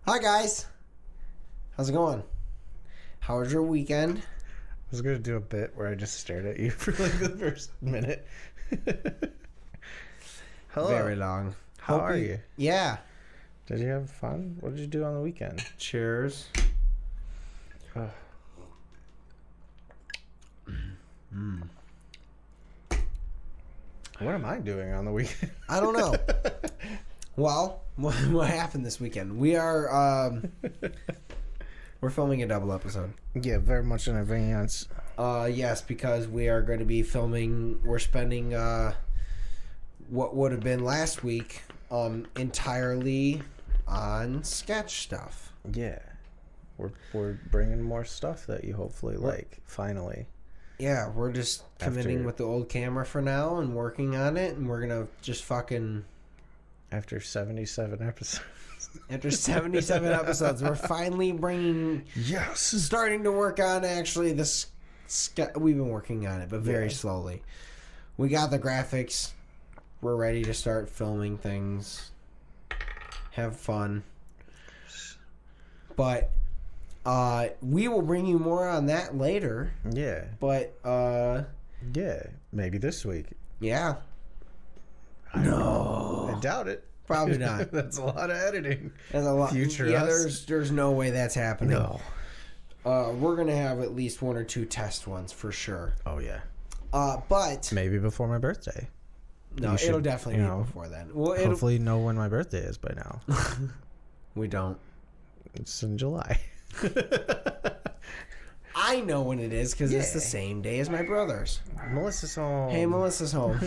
Hi guys, how's it going? How was your weekend? I was gonna do a bit where I just stared at you for like the first minute. Hello. Very long. How are you? Yeah. Did you have fun? What did you do on the weekend? Cheers. What am I doing on the weekend? I don't know. Well, what happened this weekend? We're filming a double episode. Yeah, very much in advance. Yes, because we are going to be filming. We're spending what would have been last week entirely on sketch stuff. Yeah, we're bringing more stuff that you hopefully like. Finally. Yeah, we're just committing with the old camera for now and working on it, and we're gonna just fucking. After 77 episodes. After 77 episodes, we're finally bringing. Yes. Starting to work on actually this. We've been working on it, but very slowly. We got the graphics. We're ready to start filming things. Have fun. But we will bring you more on that later. Yeah. But yeah, maybe this week. Yeah. I doubt it. Probably not. That's a lot of editing. That's a lot. Future yeah, us. there's no way that's happening. No. We're gonna have at least one or two test ones for sure. Oh yeah. But maybe before my birthday. No, it'll definitely be before then. Well, hopefully know when my birthday is by now. We don't. It's in July. I know when it is because it's the same day as my brother's. Melissa's home. Hey, Melissa's home.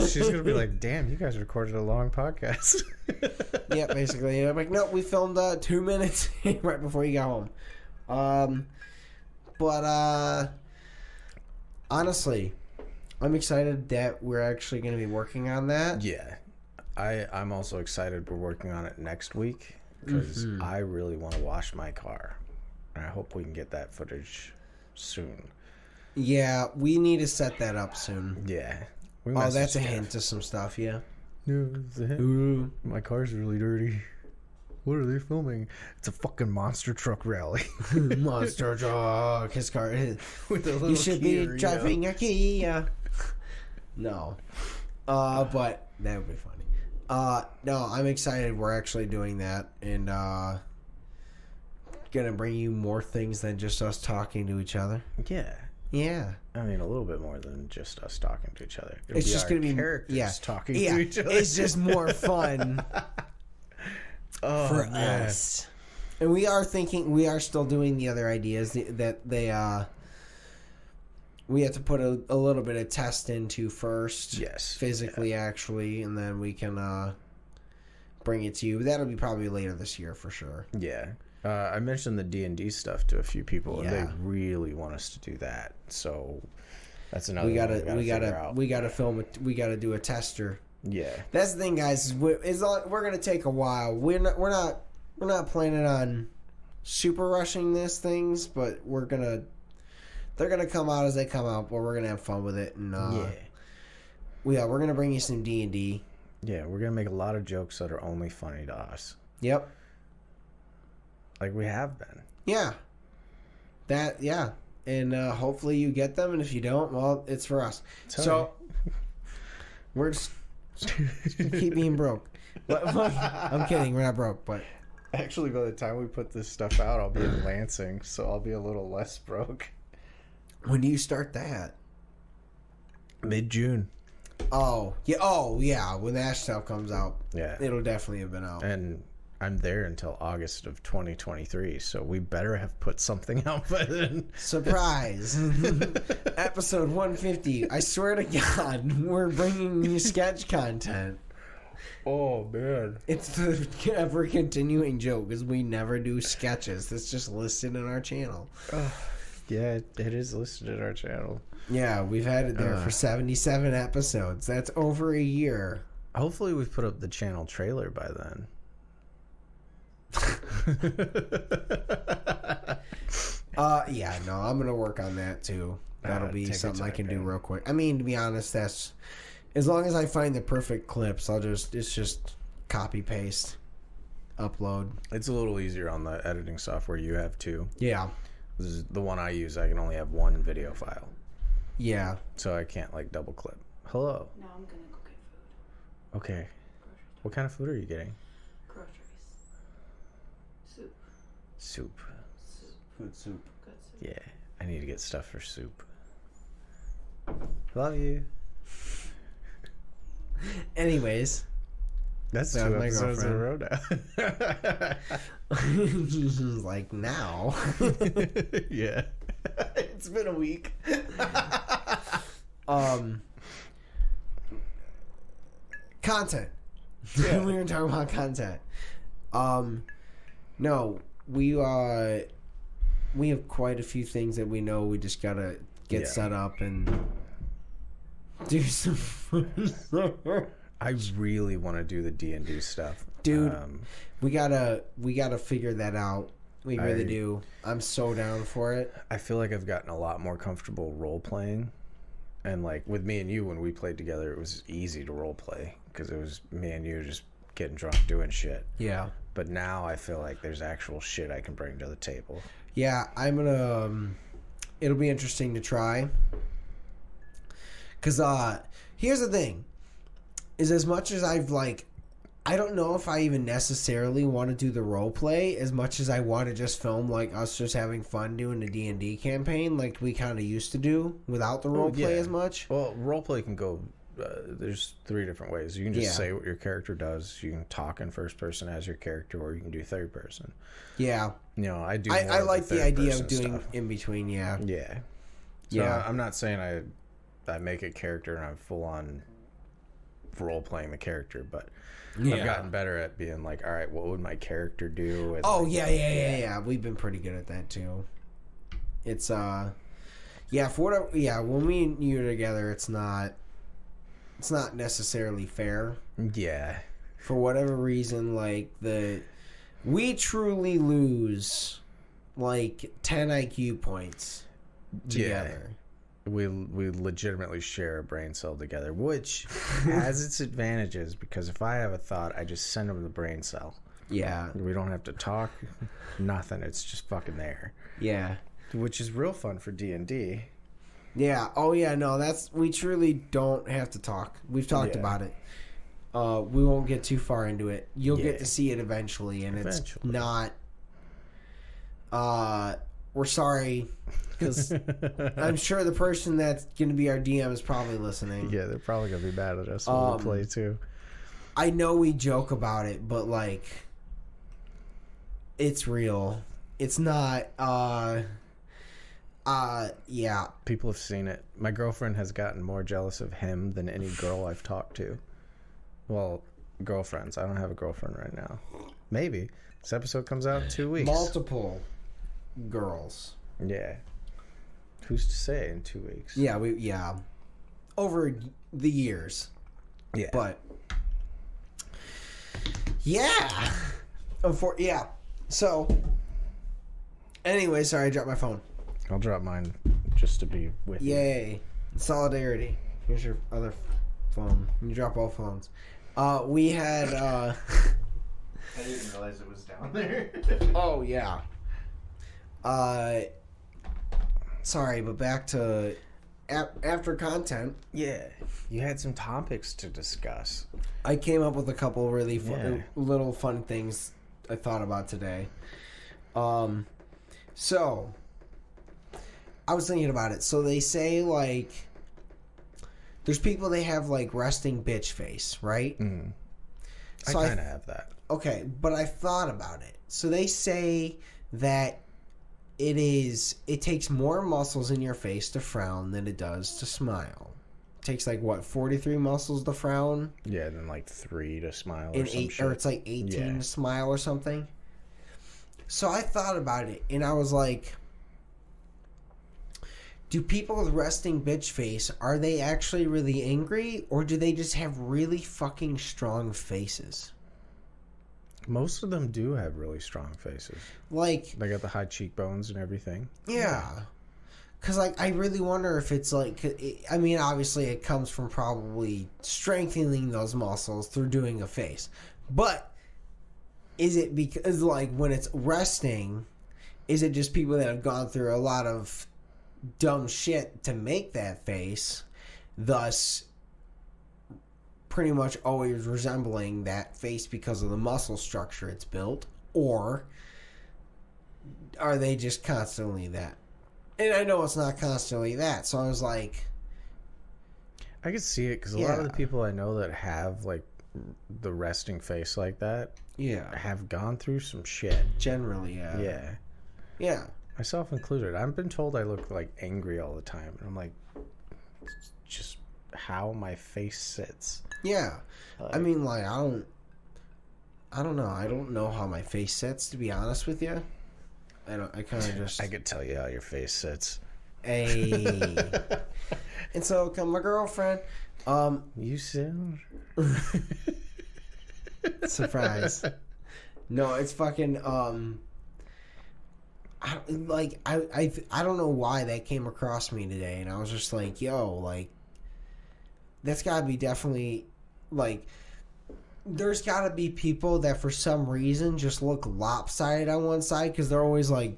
She's gonna be like, "Damn, you guys recorded a long podcast." Yeah, basically. I'm like, no, we filmed 2 minutes right before you got home. But honestly, I'm excited that we're actually going to be working on that. Yeah, I'm also excited we're working on it next week because I really want to wash my car. And I hope we can get that footage soon. Yeah, we need to set that up soon. Yeah. Oh, that's a hint to some stuff, yeah. No, it's a hint. Ooh. My car's really dirty. What are they filming? It's a fucking monster truck rally. Monster truck. His car is. With the little You should be driving a Kia. No. But that would be funny. No, I'm excited we're actually doing that. And, gonna bring you more things than just us talking to each other. Yeah. Yeah. I mean, a little bit more than just us talking to each other. It's just going to be characters talking to each other. It's just more fun for us. And we are still doing the other ideas that we have to put a little bit of test into first. Yes. Physically, actually, and then we can bring it to you. That'll be probably later this year for sure. Yeah. I mentioned the D&D stuff to a few people, and they really want us to do that. So that's another. We gotta film it. We gotta do a tester. Yeah, that's the thing, guys. We're gonna take a while. We're not planning on super rushing these things, but they're gonna come out as they come out. But we're gonna have fun with it, and we're gonna bring you some D&D. Yeah, we're gonna make a lot of jokes that are only funny to us. Yep. Like we have been. Yeah. And hopefully you get them, and if you don't, well, it's for us. So we're just keep being broke. I'm kidding, we're not broke, but actually by the time we put this stuff out, I'll be in Lansing, so I'll be a little less broke. When do you start that? Mid-June. Oh yeah. When that stuff comes out, it'll definitely have been out. And I'm there until August of 2023, so we better have put something out by then. Surprise! Episode 150. I swear to God, we're bringing you sketch content. Oh, man. It's the ever continuing joke, because we never do sketches. That's just listed in our channel. Yeah, it is listed in our channel. Yeah, we've had it there for 77 episodes. That's over a year. Hopefully we've put up the channel trailer by then. Yeah, no, I'm gonna work on that too. That'll be something I can do real quick. I mean, to be honest, As long as I find the perfect clips, it's just copy paste, upload. It's a little easier on the editing software you have too. Yeah. This is the one I use. I can only have one video file. Yeah. So I can't like double clip. Hello. No, I'm gonna go get food. Okay. What kind of food are you getting? Groceries. Soup. Soup. Good soup. Good soup. Yeah. I need to get stuff for soup. Love you. Anyways. That's Yeah, 2 my episodes in a row now. Like now. Yeah. It's been a week. Content. Yeah. We were talking about content. No, we have quite a few things that we know we just gotta get set up and do some I really want to do the D&D stuff. Dude, we gotta figure that out. We really I- do. I'm so down for it. I feel like I've gotten a lot more comfortable role playing. And like with me and you, when we played together, it was easy to role play because it was me and you just getting drunk doing shit. Yeah. But now I feel like there's actual shit I can bring to the table. Yeah, I'm gonna. It'll be interesting to try. Cause here's the thing, is as much as I've like, I don't know if I even necessarily want to do the role play as much as I want to just film like us just having fun doing the D&D campaign like we kind of used to do without the role play as much. Well, role play can go. There's 3 different ways. You can just say what your character does. You can talk in first person as your character, or you can do third person. Yeah. You know, I do. I like the idea of third-person doing stuff. in between. Yeah. Yeah. So Yeah. I'm not saying I make a character and I'm full on role playing the character, but I've gotten better at being like, all right, what would my character do? And Oh like, yeah. We've been pretty good at that too. It's yeah, for whatever. Yeah, when we and you are together, it's not necessarily fair. Yeah. For whatever reason, like we truly lose like 10 IQ points together. We legitimately share a brain cell together, which has its advantages because if I have a thought, I just send them the brain cell. Yeah. We don't have to talk, nothing. It's just fucking there. Yeah. Which is real fun for D&D. Yeah. Oh yeah. No, we truly don't have to talk. We've talked about it. We won't get too far into it. You'll get to see it eventually, and it's not. We're sorry, because I'm sure the person that's going to be our DM is probably listening. Yeah, they're probably gonna be mad at us when we play too. I know we joke about it, but like, it's real. It's not. Yeah. People have seen it. My girlfriend has gotten more jealous of him than any girl I've talked to. Well, girlfriends. I don't have a girlfriend right now. Maybe. This episode comes out in 2 weeks. Multiple girls. Yeah. Who's to say in 2 weeks? Yeah. Over the years. Yeah. But yeah. Yeah. So anyway, sorry, I dropped my phone. I'll drop mine just to be with you. Yay. Solidarity. Here's your other phone. You drop all phones. We had I didn't realize it was down there. oh yeah. Sorry, but back to after content. Yeah. You had some topics to discuss. I came up with a couple really little fun things I thought about today. So I was thinking about it. So they say like there's people they have like resting bitch face, right? Mm. So I kind of have that. Okay, but I thought about it. So they say that it takes more muscles in your face to frown than it does to smile. It takes like what, 43 muscles to frown? Yeah, then like 3 to smile or And some shit. or it's like 18 to smile or something. So I thought about it and I was like, do people with resting bitch face, are they actually really angry or do they just have really fucking strong faces? Most of them do have really strong faces. Like, They got the high cheekbones and everything. yeah. Because, like, I really wonder if it's, like... I mean, obviously, it comes from probably strengthening those muscles through doing a face. But is it because, like, when it's resting, is it just people that have gone through a lot of dumb shit to make that face, thus pretty much always resembling that face because of the muscle structure it's built? Or are they just constantly that? And I know it's not constantly that, so I was like... I could see it, because a lot of the people I know that have, like, the resting face like that... Yeah. Have gone through some shit. Generally, yeah. Yeah. Yeah. Myself included. I've been told I look, like, angry all the time. And I'm like, it's just how my face sits. Yeah. Like, I mean, like, I don't know. I don't know how my face sits, to be honest with you. I kind of just... I could tell you how your face sits. Hey. And so, come my girlfriend. You soon? Surprise. No, it's fucking, I don't know why that came across me today, and I was just like, yo, like, that's gotta be definitely, like... There's got to be people that for some reason just look lopsided on one side because they're always like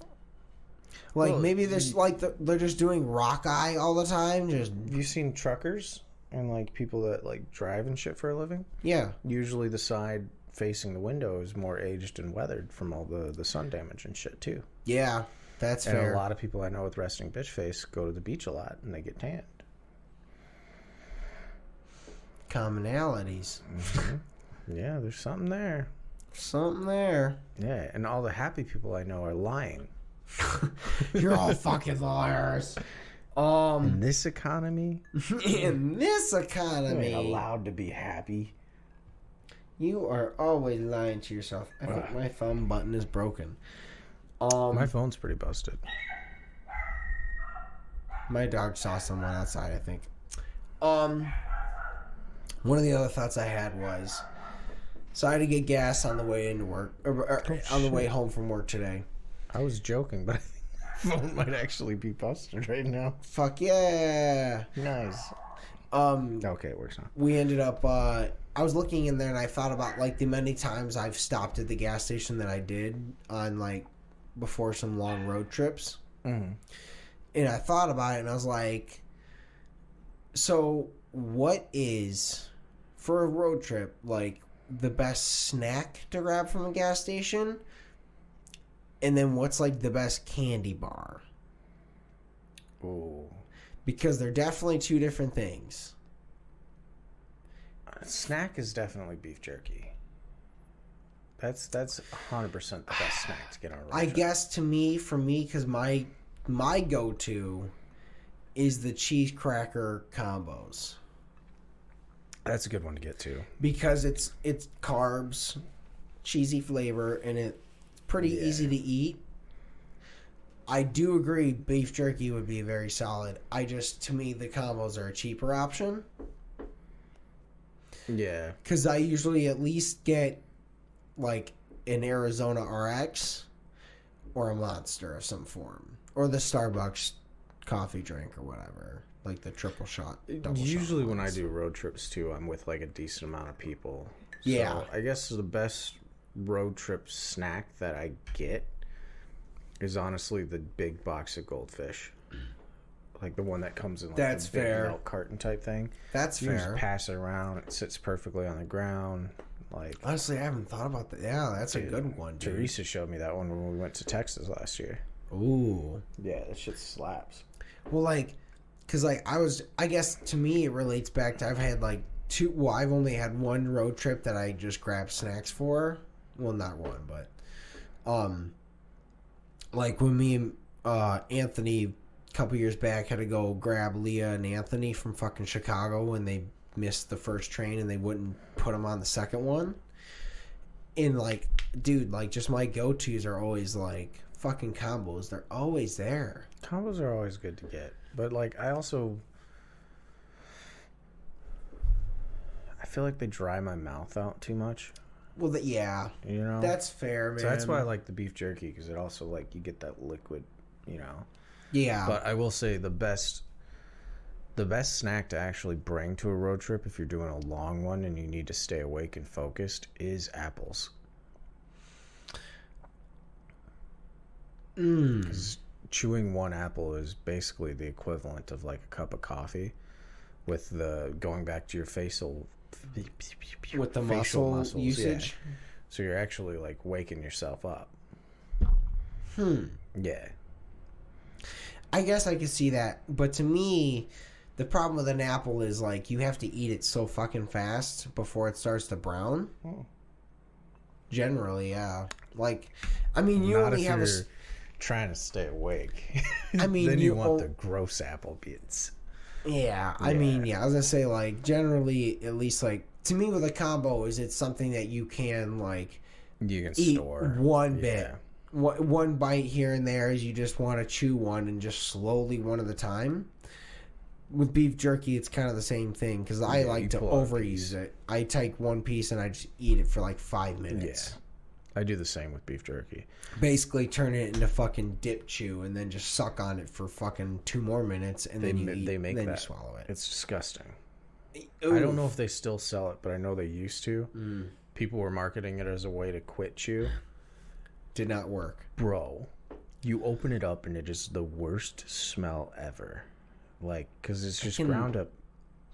well, maybe there's like they're just doing rock eye all the time. Just have you seen truckers and like people that like drive and shit for a living? Yeah. Usually the side facing the window is more aged and weathered from all the sun damage and shit too. Yeah, that's and fair. A lot of people I know with resting bitch face go to the beach a lot and they get tanned. Commonalities. Mm-hmm. Yeah, there's something there. Something there. Yeah, and all the happy people I know are lying. You're all fucking liars. In this economy? In this economy. You ain't allowed to be happy. You are always lying to yourself. I think my thumb button is broken. My phone's pretty busted. My dog saw someone outside, I think. One of the other thoughts I had was... So I had to get gas on the way into work, or on the way home from work today. I was joking, but I think my phone might actually be busted right now. Fuck yeah! Nice. Okay, it works now. We ended up. I was looking in there, and I thought about like the many times I've stopped at the gas station that I did on like before some long road trips. Mm-hmm. And I thought about it, and I was like, so what is for a road trip like the best snack to grab from a gas station, and then what's like the best candy bar? Ooh. Because they're definitely two different things. Snack is definitely beef jerky. That's 100% the best snack to get on a road I trip. guess for me, because my go-to is the cheese cracker combos. That's a good one to get to. Because it's carbs, cheesy flavor, and it's pretty easy to eat. I do agree beef jerky would be very solid. To me, the combos are a cheaper option. Yeah. Because I usually at least get, like, an Arizona RX or a Monster of some form. Or the Starbucks coffee drink or whatever. Like the triple shot. Usually when I do road trips too, I'm with like a decent amount of people. Yeah. So I guess the best road trip snack that I get is honestly the big box of Goldfish. Like the one that comes in like That's the big fair. milk carton type thing. That's you fair. Just pass it around. It sits perfectly on the ground. Like honestly, I haven't thought about that. Yeah, that's a good one, dude. Teresa showed me that one when we went to Texas last year. Ooh. Yeah, that shit slaps. Well, like, because, like, I guess to me it relates back to I've had, like, I've only had one road trip that I just grabbed snacks for. Well, not one, but, like, when me and Anthony, a couple years back, had to go grab Leah and Anthony from fucking Chicago when they missed the first train and they wouldn't put them on the second one. And, like, dude, like, just my go-tos are always, like, fucking combos. They're always there. Combos are always good to get. But, like, I feel like they dry my mouth out too much. Well, yeah. You know? That's fair, man. So that's why I like the beef jerky, because it also, like, you get that liquid, you know. Yeah. But I will say the best snack to actually bring to a road trip if you're doing a long one and you need to stay awake and focused is apples. 'Cause chewing one apple is basically the equivalent of like a cup of coffee, with the going back to your facial with the facial muscle usage. Yeah. So you're actually like waking yourself up. Yeah. I guess I could see that, but to me, the problem with an apple is like you have to eat it so fucking fast before it starts to brown. Generally, yeah. Like, I mean, you Not only if have you're trying to stay awake. I mean, then you you want the gross apple bits. Yeah, I mean, yeah. I was gonna say, like, generally, at least, like, to me, with a combo, is it's something that you can like You can eat store one bit, one bite here and there, as you just want to chew one and just slowly one at a time. With beef jerky, it's kind of the same thing because I like to overuse it. I take one piece and I just eat it for like 5 minutes. Yeah. I do the same with beef jerky. Basically, turn it into fucking dip chew and then just suck on it for fucking 2 more minutes and then you eat. They make then that. You swallow it. It's disgusting. Oof. I don't know if they still sell it, but I know they used to. People were marketing it as a way to quit chew. Did not work. Bro, you open it up and it is the worst smell ever. Like, because it's just ground up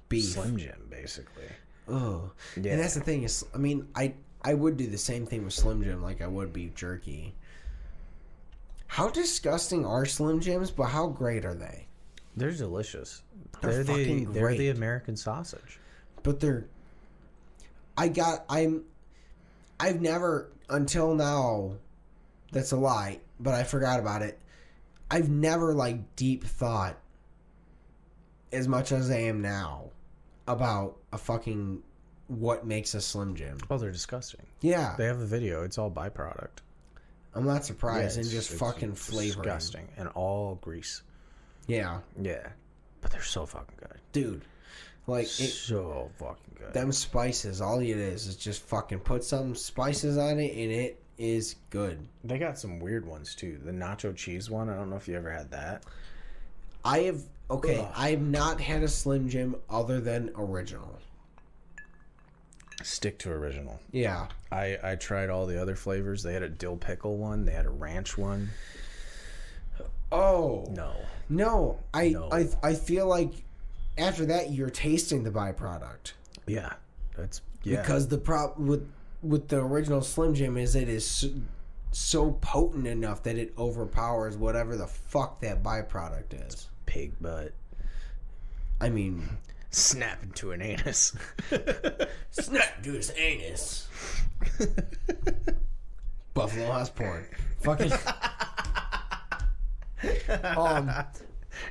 beef. Slim Jim, basically. Oh, Yeah. And that's the thing is, I mean, I would do the same thing with Slim Jim like I would beef jerky. How disgusting are Slim Jims, but how great are they? They're delicious. They're fucking They're the great. American sausage. But I've never, until now, that's a lie, but I forgot about it. I've never, like, deep thought as much as I am now about a fucking what makes a Slim Jim. Oh, they're disgusting. Yeah. They have a video. It's all byproduct. I'm not surprised. Yeah, and just fucking flavoring. Disgusting. And all grease. Yeah. Yeah. But they're so fucking good. Dude. Like, so fucking good. them spices, all it is just fucking put some spices on it and it is good. They got some weird ones too. The nacho cheese one, I don't know if you ever had that. I have not had a Slim Jim other than original. Stick to original. Yeah. I tried all the other flavors. They had a dill pickle one. They had a ranch one. Oh. No. I feel like after that you're tasting the byproduct. Yeah. Because the problem with the original Slim Jim is it is so potent enough that it overpowers whatever the fuck that byproduct is. Pig butt. I mean, Snap into an anus. snap to his anus. Buffalo House porn. Fucking.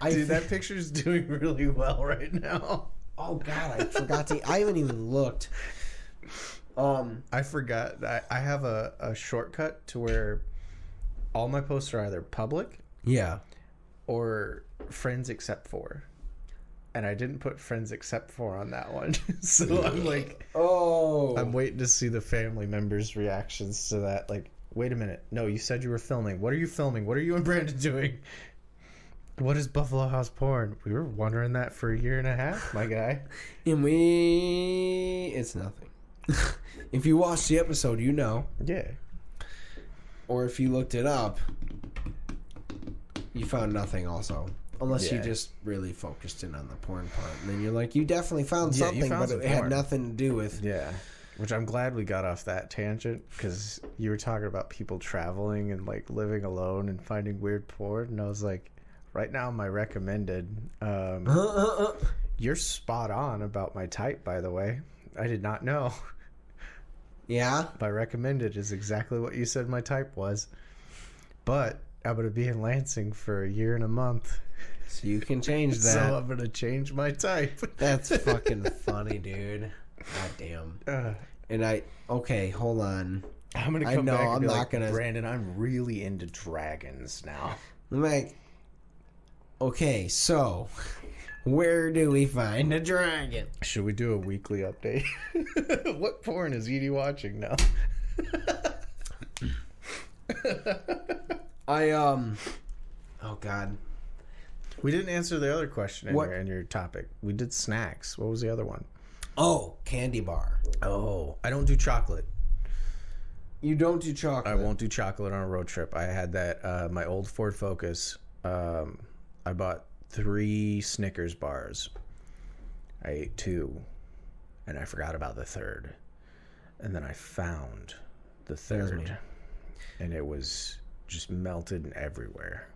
Dude, that picture's doing really well right now. Oh God, I forgot to. I haven't even looked. I forgot. I have a shortcut to where all my posts are either public, Yeah. or friends except for. And I didn't put friends except for on that one. So I'm like, I'm waiting to see the family members' reactions to that. Like, wait a minute. No, you said you were filming. What are you filming? What are you and Brandon doing? What is Buffalo House porn? We were wondering that for 1.5 years, my guy. And it's nothing. If you watched the episode, you know. Yeah. Or if you looked it up, you found nothing also. Unless you just really focused in on the porn part. And then you're like, you definitely found something, but it had nothing to do with... Yeah. Which I'm glad we got off that tangent, because you were talking about people traveling and, like, living alone and finding weird porn. And I was like, right now, my recommended... You're spot on about my type, by the way. I did not know. Yeah? My recommended is exactly what you said my type was. But I'm going to be in Lansing for 1 year and a month. So you can change that. So I'm going to change my type. That's fucking funny, dude. God damn. Okay, hold on. I'm going to come back and I'm be not like, gonna... Brandon, I'm really into dragons now. I'm like, okay, so... Where do we find a dragon? Should we do a weekly update? What porn is Edie watching now? Oh God. We didn't answer the other question in your topic. We did snacks. What was the other one? Oh, candy bar. Oh, I don't do chocolate. You don't do chocolate? I won't do chocolate on a road trip. I had that, my old Ford Focus. I bought 3 Snickers bars. I ate 2, and I forgot about the third. And then I found the third, and it was just melted everywhere.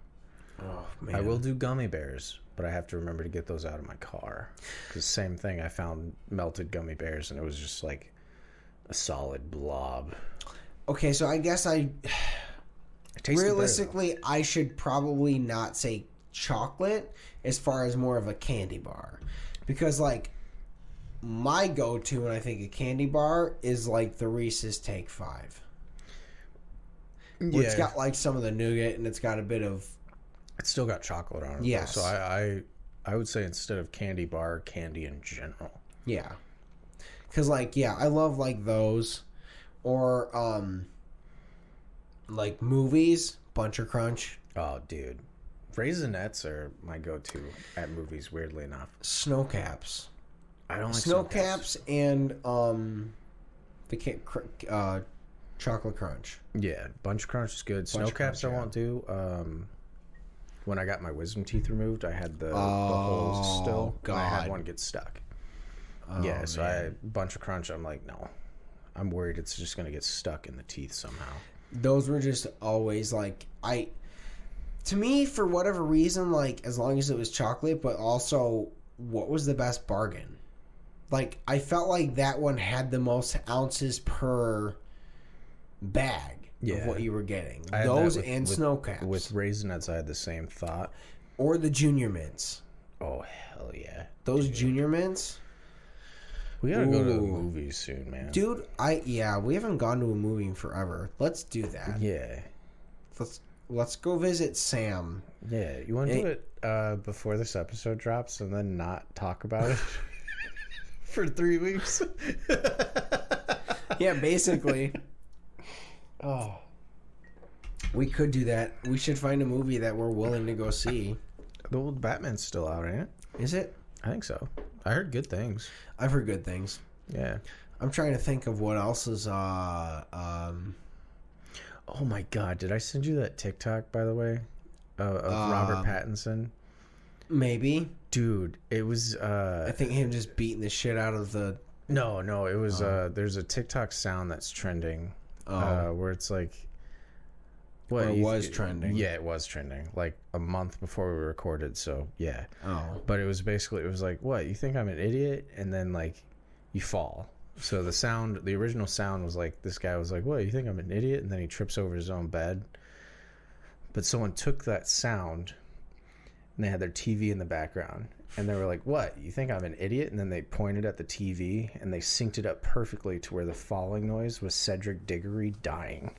Oh, man. I will do gummy bears, but I have to remember to get those out of my car. Because same thing, I found melted gummy bears, and it was just like a solid blob. Okay, so I guess realistically, I should probably not say chocolate as far as more of a candy bar. Because, like, my go-to when I think of candy bar is, like, the Reese's Take 5. Where it's got, like, some of the nougat, and it's got a bit of... It's still got chocolate on it. Yes. So I would say instead of candy bar, candy in general. Yeah. Because, like, yeah, I love, like, those. Or, like, movies. Bunch of Crunch. Oh, dude. Raisinets are my go-to at movies, weirdly enough. Snow Caps. I don't like Snow Caps and, Chocolate Crunch. Yeah, Bunch Crunch is good. Snow Caps I won't do. When I got my wisdom teeth removed, I had the holes still. God. And I had one get stuck. Yeah, so man. Bunch of Crunch, I'm like, no. I'm worried it's just going to get stuck in the teeth somehow. Those were just always, like, to me, for whatever reason, like, as long as it was chocolate, but also, what was the best bargain? Like, I felt like that one had the most ounces per bag of what you were getting. Those and Snow Caps. With Raisinets, I had the same thought. Or the Junior Mints. Oh, hell yeah. Those Junior Mints. We gotta go to the movies soon, man. Dude, we haven't gone to a movie in forever. Let's do that. Yeah. Let's go visit Sam. Yeah, you want to do it before this episode drops and then not talk about it for 3 weeks? Yeah, basically. Oh. We could do that. We should find a movie that we're willing to go see. The old Batman's still out, ain't it? Is it? I think so. I heard good things. I've heard good things. Yeah. I'm trying to think of what else is Oh my god, did I send you that TikTok, by the way? Of Robert Pattinson? Maybe. Dude, it was I think him just beating the shit out of the... No, it was there's a TikTok sound that's trending where it's like... What, it was trending. Yeah, it was trending. Like a month before we recorded, so yeah. Oh. But it was like, what, you think I'm an idiot? And then like you fall. So the original sound was like, this guy was like, what, you think I'm an idiot? And then he trips over his own bed. But someone took that sound and they had their TV in the background. And they were like, what, you think I'm an idiot? And then they pointed at the TV and they synced it up perfectly to where the falling noise was Cedric Diggory dying.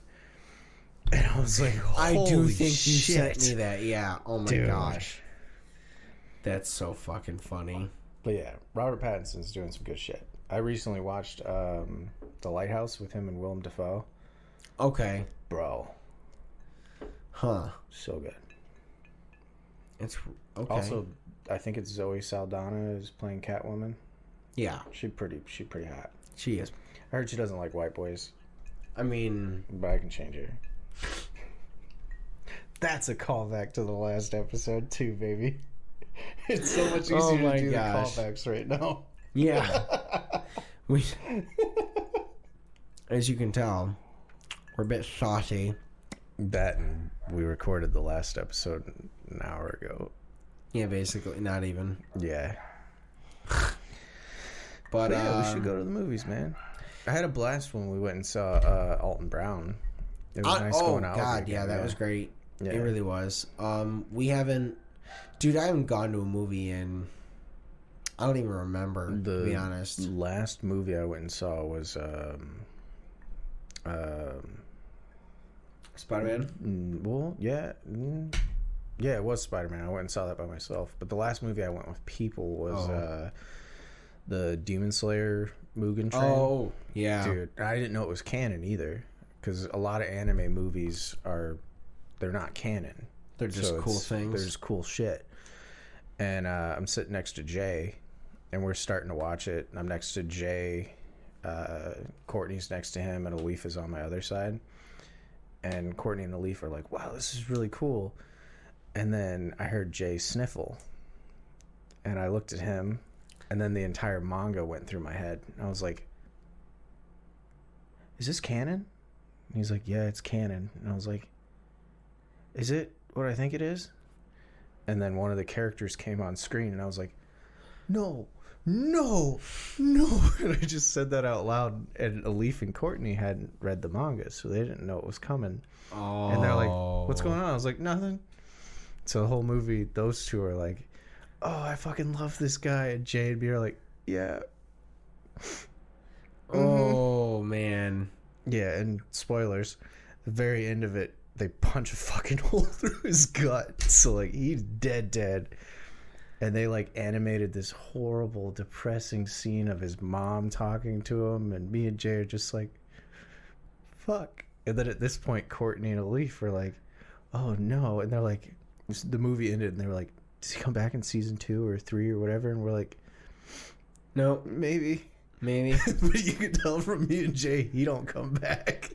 And I was like, holy I do think shit. you sent me that. Yeah. Oh my Dude. gosh. That's so fucking funny. But yeah, Robert Pattinson's doing some good shit. I recently watched The Lighthouse with him and Willem Dafoe. Okay. Bro. Huh. So good. It's okay. Also, I think it's Zoe Saldana is playing Catwoman. Yeah. She pretty hot. She is. I heard she doesn't like white boys. I mean... But I can change her. That's a callback to the last episode too, baby. It's so much easier to do the callbacks right now. Yeah. As you can tell, we're a bit saucy. That and we recorded the last episode an hour ago. Yeah, basically. Not even. Yeah. But yeah, we should go to the movies, man. I had a blast when we went and saw Alton Brown. It was nice going out. Oh, God, yeah, that was great. Yeah. It really was. We haven't... Dude, I haven't gone to a movie in... I don't even remember, to be honest. The last movie I went and saw was... Spider-Man? Well, yeah. Yeah, it was Spider-Man. I went and saw that by myself. But the last movie I went with people was the Demon Slayer Mugen Train. Oh, yeah. Dude, I didn't know it was canon either. Because a lot of anime movies they're not canon. They're just cool things. They're just cool shit. And I'm sitting next to Jay, and we're starting to watch it. And I'm next to Jay. Courtney's next to him, and Alif is on my other side. And Courtney and Alif are like, wow, this is really cool. And then I heard Jay sniffle. And I looked at him, and then the entire manga went through my head. And I was like, is this canon? And he's like, yeah, it's canon. And I was like, is it what I think it is? And then one of the characters came on screen, and I was like, no. And I just said that out loud. And Alif and Courtney hadn't read the manga, so they didn't know it was coming. Oh. And they're like, what's going on? I was like, nothing. So the whole movie, those two are like, oh, I fucking love this guy. And Jay and B are like, yeah. Oh, man. Yeah, and spoilers, the very end of it, they punch a fucking hole through his gut. So, like, he's dead. And they, like, animated this horrible, depressing scene of his mom talking to him. And me and Jay are just like, fuck. And then at this point, Courtney and Alif are like, oh, no. And they're like, the movie ended, and they were like, does he come back in season 2 or 3 or whatever? And we're like, no, maybe. But you can tell from me and Jay, he don't come back.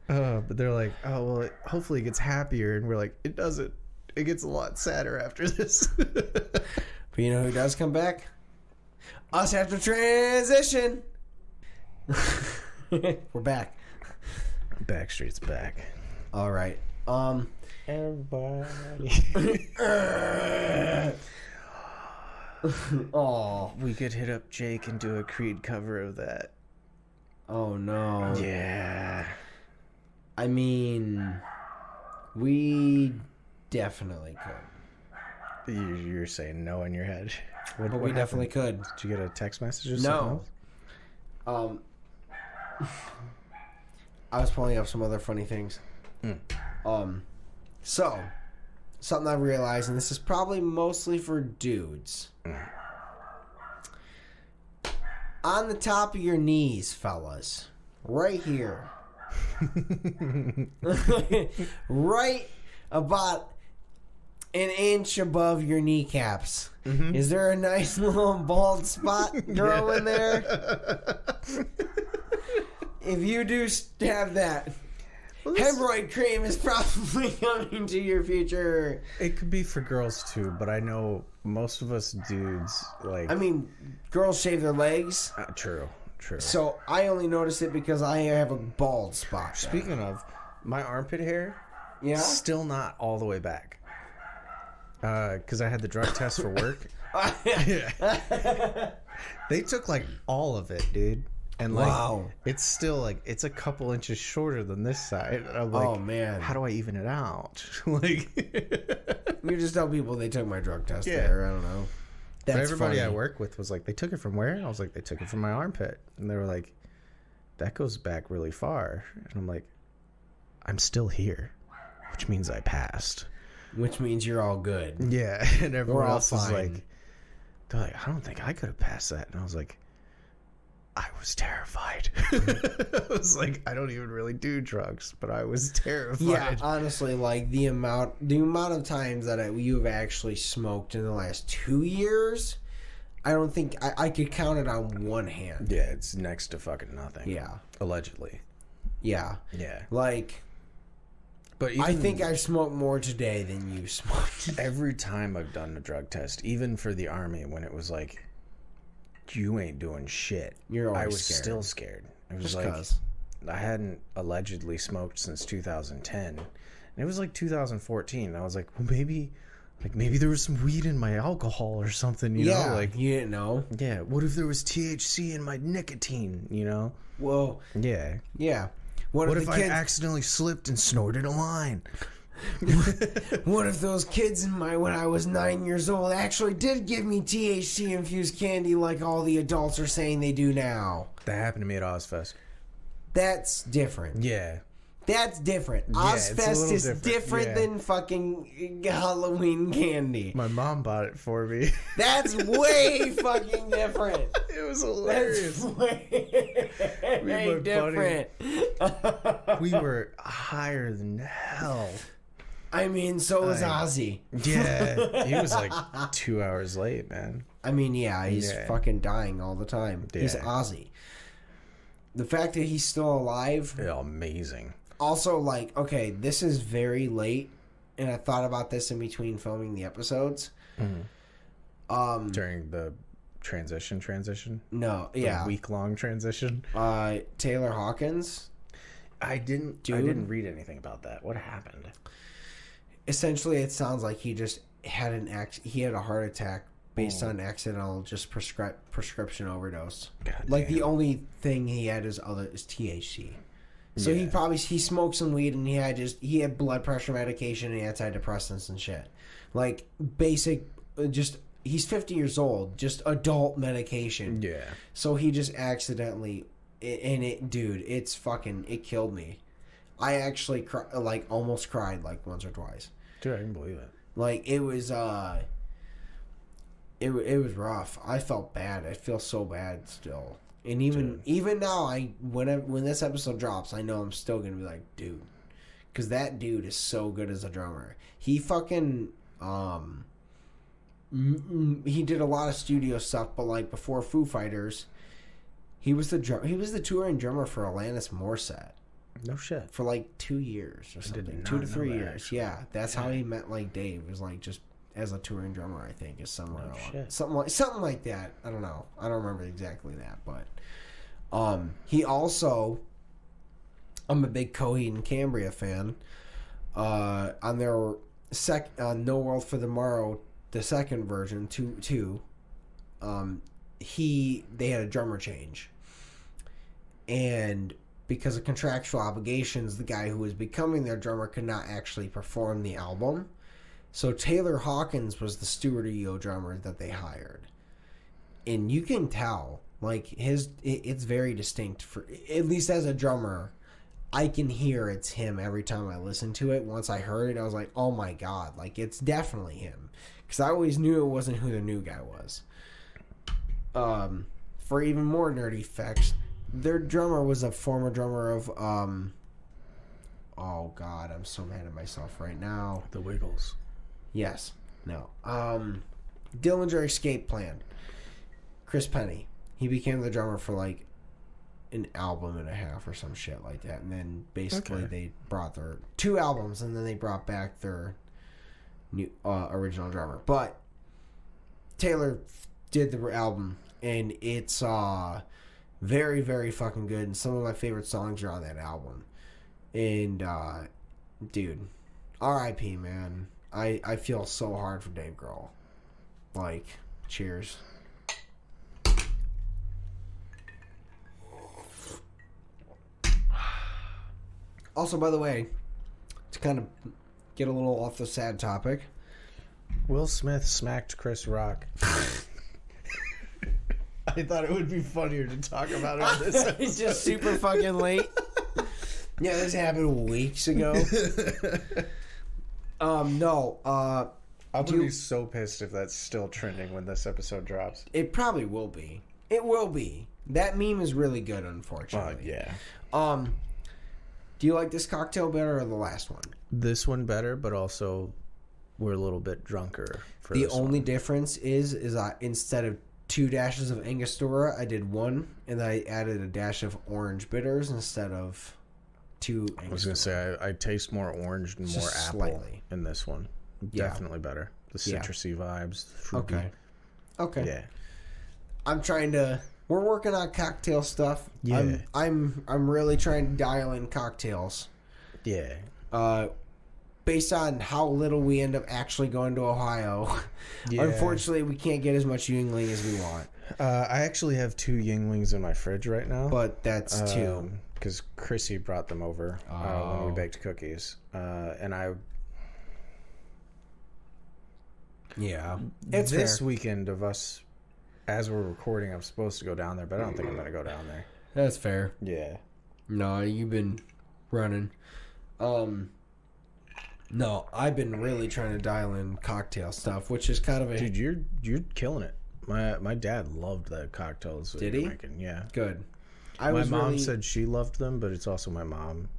But they're like, oh, well, hopefully it gets happier. And we're like, it doesn't. It gets a lot sadder after this. But you know who does come back? Us after transition. We're back. Backstreet's back. All right. Everybody. Oh, we could hit up Jake and do a Creed cover of that. Oh no. Yeah. I mean, we definitely could. You're saying no in your head. But we definitely could. Did you get a text message or something? No. I was pulling up some other funny things. So, something I realized, and this is probably mostly for dudes. On the top of your knees, fellas. Right here. Right about an inch above your kneecaps. Mm-hmm. Is there a nice little bald spot growing there? If you do have that, hemorrhoid cream is probably coming to your future. It could be for girls too, but I know most of us dudes, like... I mean, girls shave their legs. True. So I only noticed it because I have a bald spot. Speaking of, my armpit hair, still not all the way back. Because I had the drug test for work. They took like all of it, dude. And like, wow. It's still like, it's a couple inches shorter than this side. And I'm like, oh man, how do I even it out? Like, you just tell people they took my drug test there. I don't know. That's everybody funny. I work with was like, they took it from where? I was like, they took it from my armpit. And they were like, that goes back really far. And I'm like, I'm still here, which means I passed. Which means you're all good. Yeah. And everyone else was like, they're like, I don't think I could have passed that. And I was like, I was terrified. I was like, I don't even really do drugs, but I was terrified. Yeah, honestly, like the amount of times that you've actually smoked in the last 2 years, I don't think I could count it on one hand. Yeah, it's next to fucking nothing. Yeah. Allegedly. Yeah. Yeah. Like, but I think I've smoked more today than you smoked. Every time I've done a drug test, even for the Army, when it was like, you ain't doing shit. You're always I was scared. Still scared. It was just like, cause. I hadn't allegedly smoked since 2010. And it was like 2014. I was like, well, maybe there was some weed in my alcohol or something, you know? Like, you didn't know? Yeah. What if there was THC in my nicotine, you know? Well, yeah. Yeah. What if I accidentally slipped and snorted a line? What if those kids when I was 9 years old actually did give me THC infused candy like all the adults are saying they do now? That happened to me at Ozfest. That's different. Yeah. That's different. Yeah, Ozfest is different than fucking Halloween candy. My mom bought it for me. That's way fucking different. It was hilarious. That's way different. We were higher than hell. I mean, so was Ozzy. Yeah, he was like 2 hours late, man. I mean, yeah, he's fucking dying all the time. Yeah. He's Ozzy. The fact that he's still alive... Yeah, amazing. Also, like, okay, this is very late, and I thought about this in between filming the episodes. Mm-hmm. During the transition? No, yeah. The week-long transition? Taylor Hawkins. I didn't read anything about that. What happened? Essentially, it sounds like he just had he had a heart attack based on accidental just prescription overdose. Like the only thing he had is THC. So he smoked some weed and he had blood pressure medication and antidepressants and shit. Like basic, just he's 50 years old, just adult medication. Yeah. So he just accidentally, and it killed me. I actually almost cried like once or twice. Dude, I can believe it. Like it was it was rough. I felt bad. I feel so bad still. And even now, when this episode drops, I know I'm still gonna be like, dude, because that dude is so good as a drummer. He fucking he did a lot of studio stuff, but like before Foo Fighters, he was the touring drummer for Alanis Morissette. No shit. For like 2 years or something, 2 to 3 years. Yeah, that's how he met like Dave. It was like just as a touring drummer, I think, is somewhere something like that. I don't know. I don't remember exactly that, but he also, I'm a big Coheed and Cambria fan. On their No World for Tomorrow, the second version, two, they had a drummer change, and because of contractual obligations, the guy who was becoming their drummer could not actually perform the album. So Taylor Hawkins was the studio drummer that they hired. And you can tell, like, it's very distinct. For at least as a drummer, I can hear it's him every time I listen to it. Once I heard it, I was like, oh my God, like, it's definitely him. Because I always knew it wasn't who the new guy was. For even more nerdy facts, their drummer was a former drummer of, oh God, I'm so mad at myself right now. The Wiggles. Yes. No. Dillinger Escape Plan. Chris Penny. He became the drummer for like an album and a half or some shit like that. And then basically they brought their 2 albums and then they brought back their new original drummer. But Taylor did the album and it's very, very fucking good. And some of my favorite songs are on that album. And dude, R.I.P. man. I feel so hard for Dave Grohl. Like, cheers. Also, by the way, to kind of get a little off the sad topic, Will Smith smacked Chris Rock. I thought it would be funnier to talk about it on this episode. It's just super fucking late. Yeah, this happened weeks ago. No. I'm gonna be so pissed if that's still trending when this episode drops. It probably will be. It will be. That meme is really good, unfortunately. Yeah. Do you like this cocktail better or the last one? This one better, but also we're a little bit drunker. For the only difference is I, instead of 2 dashes of Angostura, I did 1, and I added a dash of orange bitters instead of 2 Angostura. I was gonna say I taste more orange and more apple slightly in this one. Definitely better. The citrusy vibes. Fruity. Okay. Yeah. I'm trying to. We're working on cocktail stuff. Yeah. I'm really trying to dial in cocktails. Yeah. Based on how little we end up actually going to Ohio. Yeah. Unfortunately, we can't get as much Yuengling as we want. I actually have 2 Yuenglings in my fridge right now. But that's 2. Because Chrissy brought them over when we baked cookies. And I... Yeah. It's this weekend of us, as we're recording, I'm supposed to go down there, but I don't think I'm going to go down there. That's fair. Yeah. No, you've been running. No, I've been really trying to dial in cocktail stuff, which is kind of a... Dude, you're killing it. My dad loved the cocktails. Did he? Making. Yeah. Good. My mom said she loved them, but it's also my mom.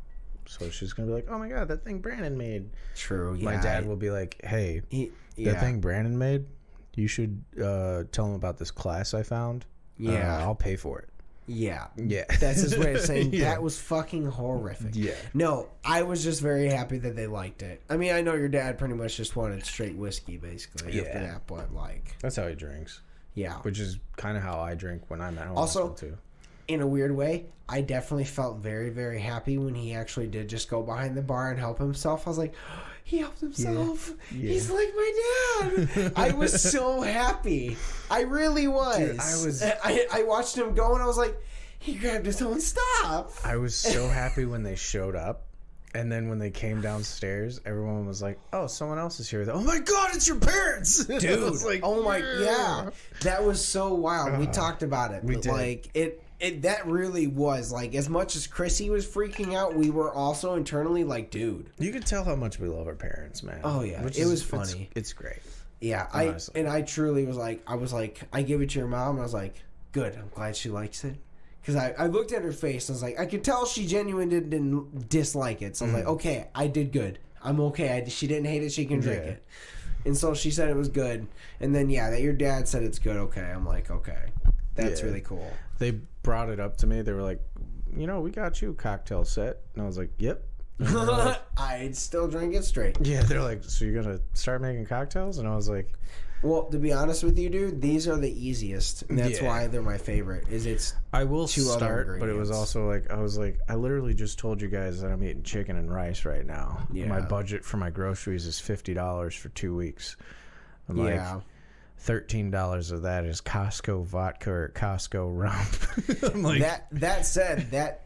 So she's gonna be like, "Oh my god, that thing Brandon made." True. Yeah. My dad will be like, "Hey, the thing Brandon made, you should tell him about this class I found. Yeah. I'll pay for it." Yeah. Yeah. That's his way of saying that was fucking horrific. Yeah. No, I was just very happy that they liked it. I mean, I know your dad pretty much just wanted straight whiskey, basically, after that, but, like... That's how he drinks. Yeah. Which is kind of how I drink when I'm at home. Also, too. In a weird way, I definitely felt very, very happy when he actually did just go behind the bar and help himself. I was like, oh, he helped himself. Yeah. He's like my dad. I was so happy. I really was. Dude, I watched him go and I was like, he grabbed his own stuff. I was so happy when they showed up. And then when they came downstairs, everyone was like, "Oh, someone else is here." Oh my god, it's your parents, dude! Like, oh my, yeah, that was so wild. We talked about it. We did. Like it. That really was like as much as Chrissy was freaking out, we were also internally like, dude. You could tell how much we love our parents, man. Oh yeah, it was funny. It's great. Yeah, honestly. I truly was like, I give it to your mom. And I was like, good. I'm glad she likes it. Because I looked at her face and I was like, I could tell she genuinely didn't dislike it. So I was like, okay, I did good. I'm okay. She didn't hate it. She can drink it. And so she said it was good. And then, that your dad said it's good. Okay. I'm like, okay. That's really cool. They brought it up to me. They were like, we got you a cocktail set. And I was like, yep. Like, I'd still drink it straight. Yeah, they're like, so you're going to start making cocktails? And I was like... Well, to be honest with you, dude, these are the easiest. And that's why they're my favorite. I will start, but it was also like, I literally just told you guys that I'm eating chicken and rice right now. Yeah. My budget for my groceries is $50 for 2 weeks. I'm like, $13 of that is Costco vodka or Costco rum. I'm like, that said,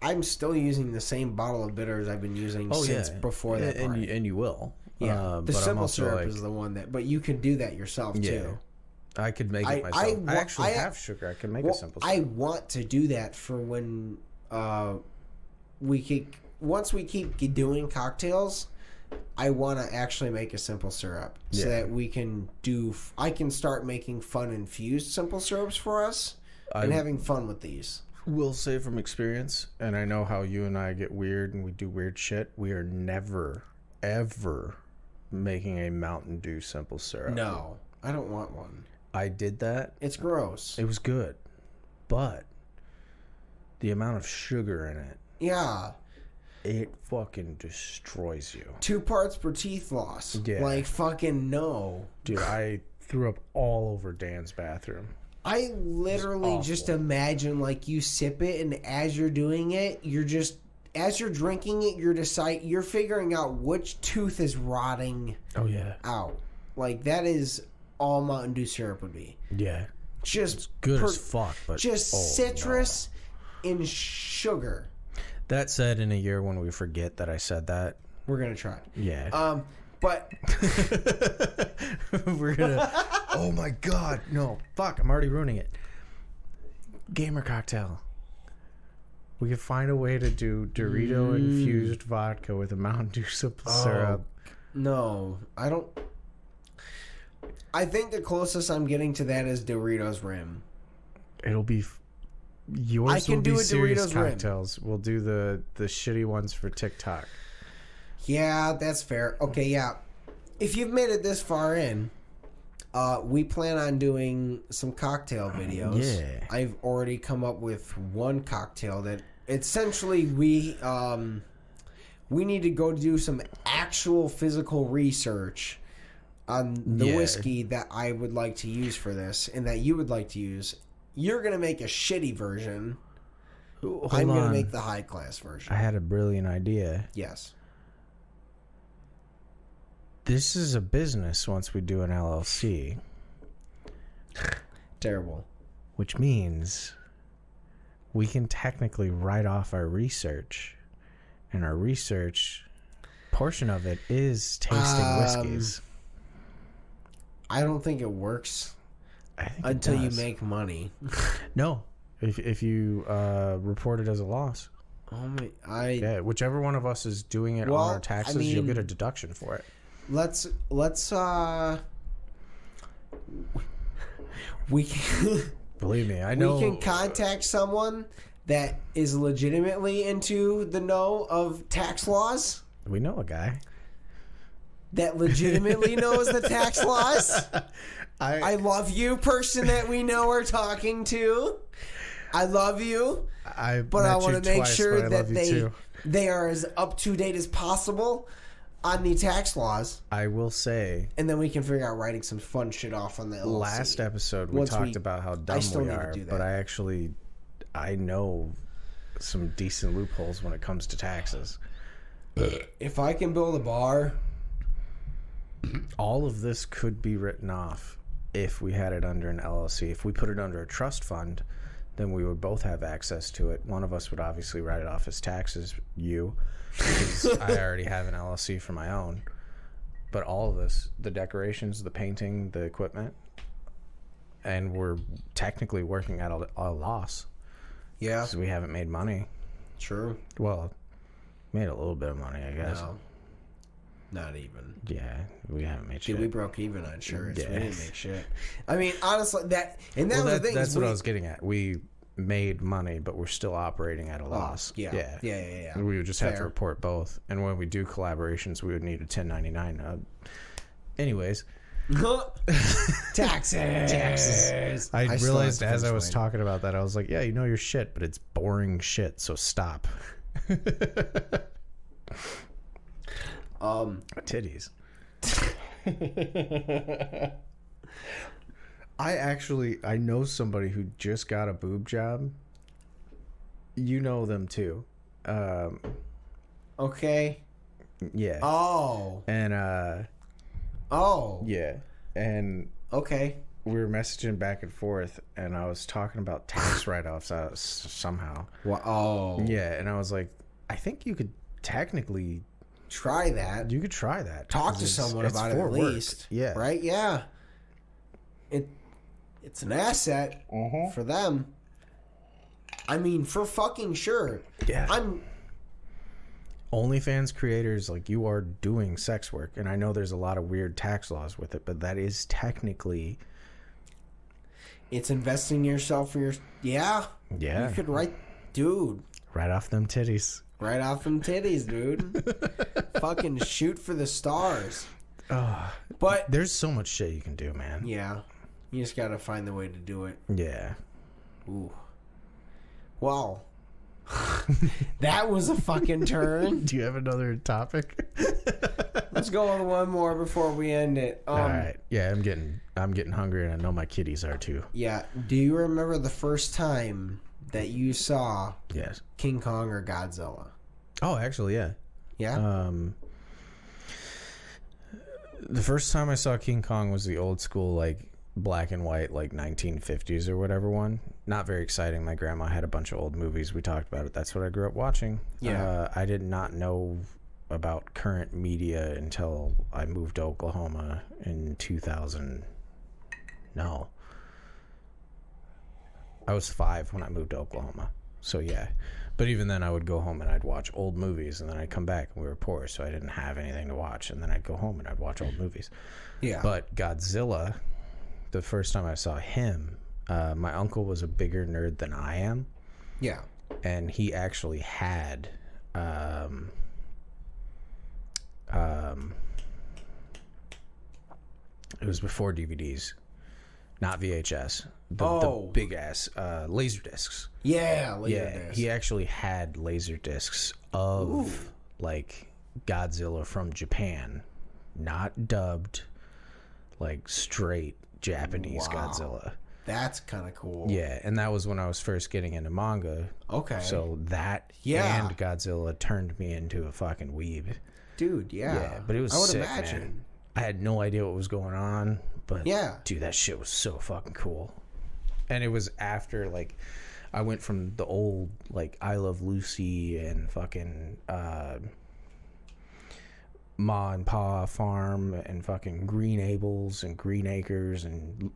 I'm still using the same bottle of bitters I've been using since before that party. And you will. Yeah, the simple syrup is the one that, but you can do that yourself too. I could make it myself. I actually have sugar. I can make a simple syrup. I want to do that for when once we keep doing cocktails. I want to actually make a simple syrup so that we can I can start making fun infused simple syrups for us and having fun with these. Will say from experience, and I know how you and I get weird and we do weird shit. We are never, ever making a Mountain Dew simple syrup. No, I don't want one. I did that. It's gross. It was good, but the amount of sugar in it. Yeah. It fucking destroys you. 2 parts per teeth loss. Yeah. Like fucking no. Dude, I threw up all over Dan's bathroom. I literally just imagine like you sip it and as you're doing it, as you're drinking it, you're figuring out which tooth is rotting out. Like that is all Mountain Dew syrup would be. Yeah. Just it's good as fuck, but just citrus and sugar. That said, in a year when we forget that I said that, we're gonna try. Yeah. But we're gonna. Oh my god, no! Fuck! I'm already ruining it. Gamer cocktail. We could find a way to do Dorito infused vodka with a Mountain Dew simple syrup. No, I don't. I think the closest I'm getting to that is Doritos Rim. It'll be. Yours I can will do be a serious Doritos Rim. cocktails. We'll do the shitty ones for TikTok. Yeah, that's fair. Okay, yeah. If you've made it this far in, we plan on doing some cocktail videos. Yeah. I've already come up with one cocktail that essentially we need to go do some actual physical research on the whiskey that I would like to use for this and that you would like to use. You're going to make a shitty version. I'm going to make the high class version. I had a brilliant idea. Yes. This is a business once we do an LLC. Terrible. Which means we can technically write off our research. And our research portion of it is tasting whiskeys. I don't think it works until you make money. No. If you report it as a loss. Whichever one of us is doing it on our taxes, you'll get a deduction for it. Let's we can believe me, I know we can contact someone that is legitimately into the know of tax laws. We know a guy that legitimately knows the tax laws. I love you, person that we know are talking to. I love you. But I want to make sure that they are as up to date as possible on the tax laws. I will say, and then we can figure out writing some fun shit off on the LLC. Last episode we talked about how dumb we are, but I know some decent loopholes when it comes to taxes. If I can build a bar, all of this could be written off if we had it under an LLC. If we put it under a trust fund, then we would both have access to it. One of us would obviously write it off as taxes, because I already have an LLC for my own. But all of this, the decorations, the painting, the equipment, and we're technically working at a loss. Yeah. Because we haven't made money. True. Well, made a little bit of money, I guess. No. Not even. Yeah, we haven't made shit. Dude, we broke even on insurance. Yeah. We didn't make shit. I mean, honestly, was the thing. That's what I was getting at. We made money, but we're still operating at a loss. Yeah. We would just have to report both. And when we do collaborations, we would need a 1099. Anyways. Taxes. I realized as I was talking about that, I was like, yeah, you know your shit, but it's boring shit, so stop. Titties. I know somebody who just got a boob job. You know them too. Okay. Yeah. Oh. And Oh. Yeah. And okay. We were messaging back and forth, and I was talking about tax write-offs somehow. Oh. Yeah, and I was like, I think you could technically try that. You could try that. Talk to someone about it at least. Yeah. Right? Yeah. It's an asset for them. I mean, for fucking sure. Yeah. OnlyFans creators, like, you are doing sex work, and I know there's a lot of weird tax laws with it, but that is technically... It's investing yourself for your... Yeah. Yeah. You could Dude. Right off them titties. Right off them titties, dude. Fucking shoot for the stars. But... There's so much shit you can do, man. Yeah. You just gotta find the way to do it. Yeah. Ooh. Wow. That was a fucking turn. Do you have another topic? Let's go on one more before we end it. All right. Yeah, I'm getting hungry, and I know my kitties are too. Yeah. Do you remember the first time that you saw King Kong or Godzilla? Oh, actually, yeah. Yeah? The first time I saw King Kong was the old school, like, black and white, like 1950s or whatever one. Not very exciting. My grandma had a bunch of old movies. We talked about it. That's what I grew up watching. Yeah. I did not know about current media until I moved to Oklahoma in 2000. No. I was 5 when I moved to Oklahoma. So yeah. But even then I would go home and I'd watch old movies, and then I'd come back and we were poor, so I didn't have anything to watch, and then I'd go home and I'd watch old movies. Yeah. But Godzilla, the first time I saw him, my uncle was a bigger nerd than I am. Yeah. And he actually had it was before DVDs, not VHS. The big ass laser discs. Yeah, laser discs. He actually had laser discs of like Godzilla from Japan, not dubbed, like straight Japanese Godzilla. That's kind of cool. Yeah, and that was when I was first getting into manga. Okay. So that and Godzilla turned me into a fucking weeb. Dude, yeah. But it was sick, imagine. Man. I had no idea what was going on, but dude, that shit was so fucking cool. And it was after, like, I went from the old, like, I Love Lucy and fucking Ma and Pa Farm and fucking Green Gables and Green Acres and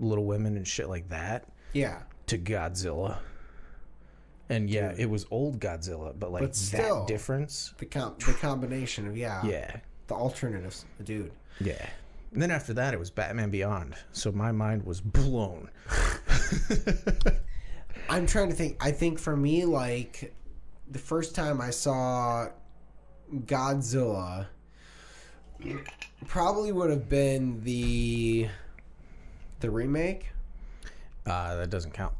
Little Women and shit like that. Yeah. To Godzilla. And yeah, it was old Godzilla, but like still, that difference. The combination of, the alternatives, dude. Yeah. And then after that, it was Batman Beyond. So my mind was blown. I'm trying to think. I think for me, like, the first time I saw Godzilla probably would have been the remake. That doesn't count.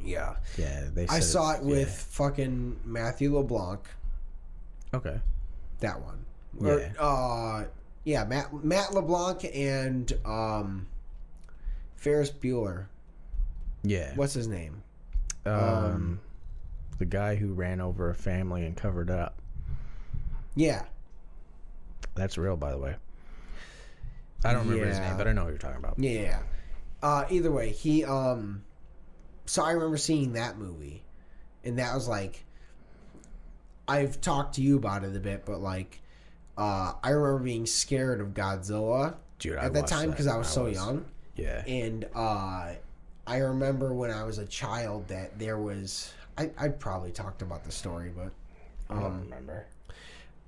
Yeah. Yeah, I saw it with fucking Matthew LeBlanc. Okay. That one. Yeah. Matt LeBlanc and Ferris Bueller. Yeah. What's his name? The guy who ran over a family and covered it up. Yeah. That's real, by the way. I don't remember his name, but I know what you're talking about. Yeah. Either way, he so I remember seeing that movie, and that was like, I've talked to you about it a bit, but like, I remember being scared of Godzilla at that time because I was so young. Yeah. And I remember when I was a child that there was, I probably talked about the story, but I don't remember.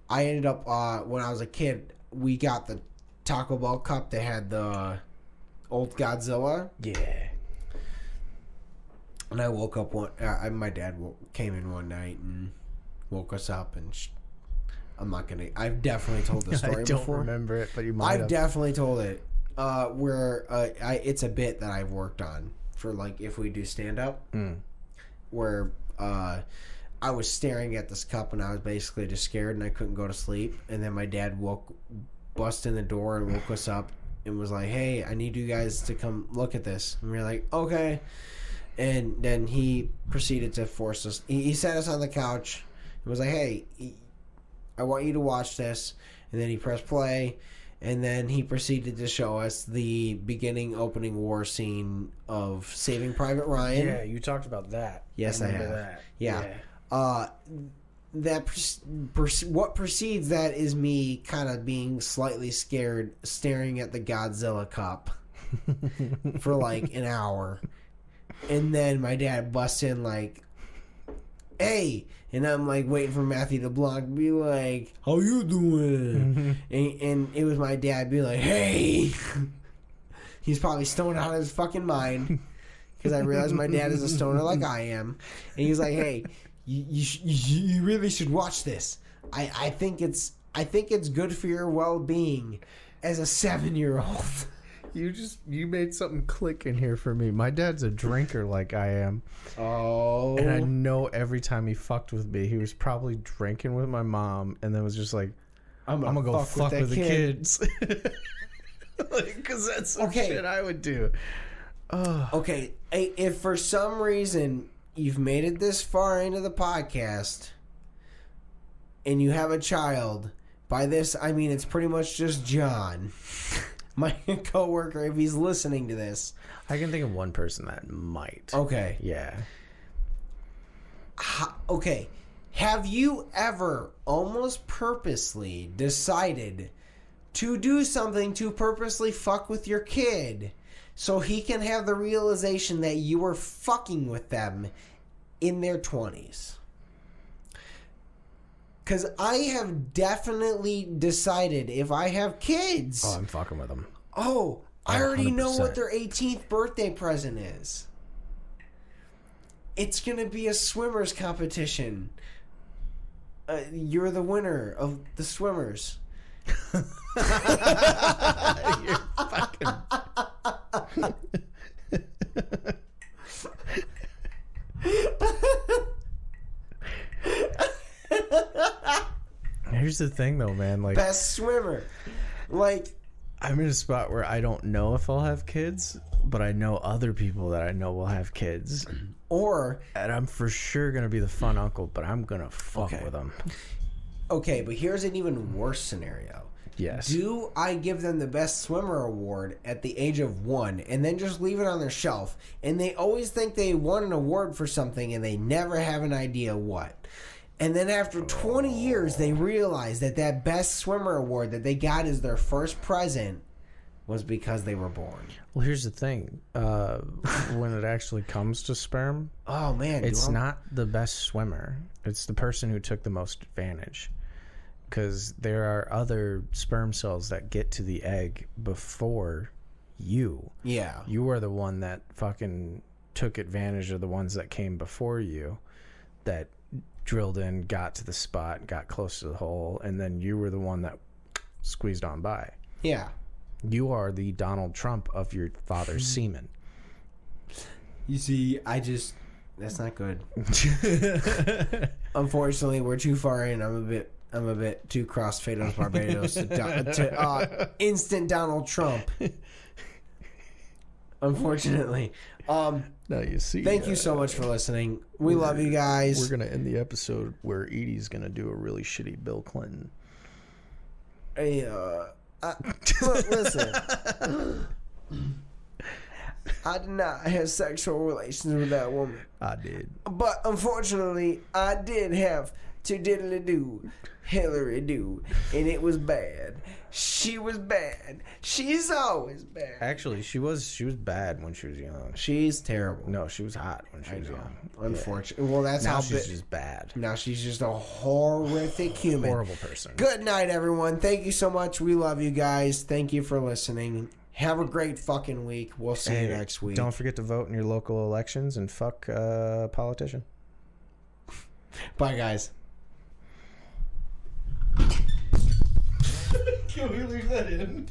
I ended up when I was a kid, we got the Taco Bell cup that had the old Godzilla. Yeah. And I woke up my dad came in one night and woke us up, and I'm not gonna. I've definitely told the story before. I don't remember it, but you might have. I've definitely told it. Where it's a bit that I've worked on for, like, if we do stand up, where I was staring at this cup and I was basically just scared and I couldn't go to sleep, and then my dad bust in the door and woke us up and was like, "Hey, I need you guys to come look at this." And we were like, "Okay." And then he proceeded to force us. He sat us on the couch and was like, "Hey, I want you to watch this." And then he pressed play, and then he proceeded to show us the opening war scene of Saving Private Ryan. Yeah, you talked about that. Yes, I have. That. Yeah. What precedes that is me kind of being slightly scared, staring at the Godzilla cup for like an hour. And then my dad busts in like, "Hey," and I'm like waiting for Matthew LeBlanc to be like, "How you doing?" And it was my dad be like, "Hey." He's probably stoned out of his fucking mind, because I realized my dad is a stoner like I am. And he's like, "Hey, you really should watch this. I think it's good for your well-being as a 7-year-old." You made something click in here for me. My dad's a drinker like I am. Oh. And I know every time he fucked with me, he was probably drinking with my mom and then was just like, I'm gonna go fuck with the kids. Because that's some shit I would do. Okay, if for some reason you've made it this far into the podcast and you have a child, by this I mean it's pretty much just John. My coworker, if he's listening to this. I can think of one person that might. Okay. Yeah. Okay. Have you ever almost purposely decided to do something to purposely fuck with your kid so he can have the realization that you were fucking with them in their 20s? Because I have definitely decided if I have kids... Oh, I'm fucking with them. Oh, I already know what their 18th birthday present is. It's going to be a swimmers competition. You're the winner of the swimmers. You're fucking... Here's the thing, though, man. Like, best swimmer. Like, I'm in a spot where I don't know if I'll have kids, but I know other people that I know will have kids. And I'm for sure gonna be the fun uncle, but I'm gonna fuck with them. Okay, but here's an even worse scenario. Yes. Do I give them the best swimmer award at the age of 1 and then just leave it on their shelf, and they always think they won an award for something and they never have an idea what? And then after 20 years, they realize that best swimmer award that they got as their first present was because they were born. Well, here's the thing. When it actually comes to sperm, oh man, it's not the best swimmer. It's the person who took the most advantage. Because there are other sperm cells that get to the egg before you. Yeah. You are the one that fucking took advantage of the ones that came before you that drilled in, got to the spot, got close to the hole, and then you were the one that squeezed on by. Yeah. You are the Donald Trump of your father's semen. You see, that's not good. Unfortunately, we're too far in. I'm a bit too crossfados Barbados to instant Donald Trump. Unfortunately. Now you see. Thank you so much for listening. We love you guys. We're gonna end the episode where Edie's gonna do a really shitty Bill Clinton. Look, listen. I did not have sexual relations with that woman. I did. But unfortunately, I did have to diddly do, Hillary do, and it was bad. She was bad. She's always bad. Actually, she was bad when she was young. She's terrible. No, she was hot when she was young. Unfortunately. Well, that's now how she's just bad. Now she's just a horrific human. Horrible person. Good night, everyone. Thank you so much. We love you guys. Thank you for listening. Have a great fucking week. We'll see you next week. Don't forget to vote in your local elections and fuck a politician. Bye, guys. Can we leave that in?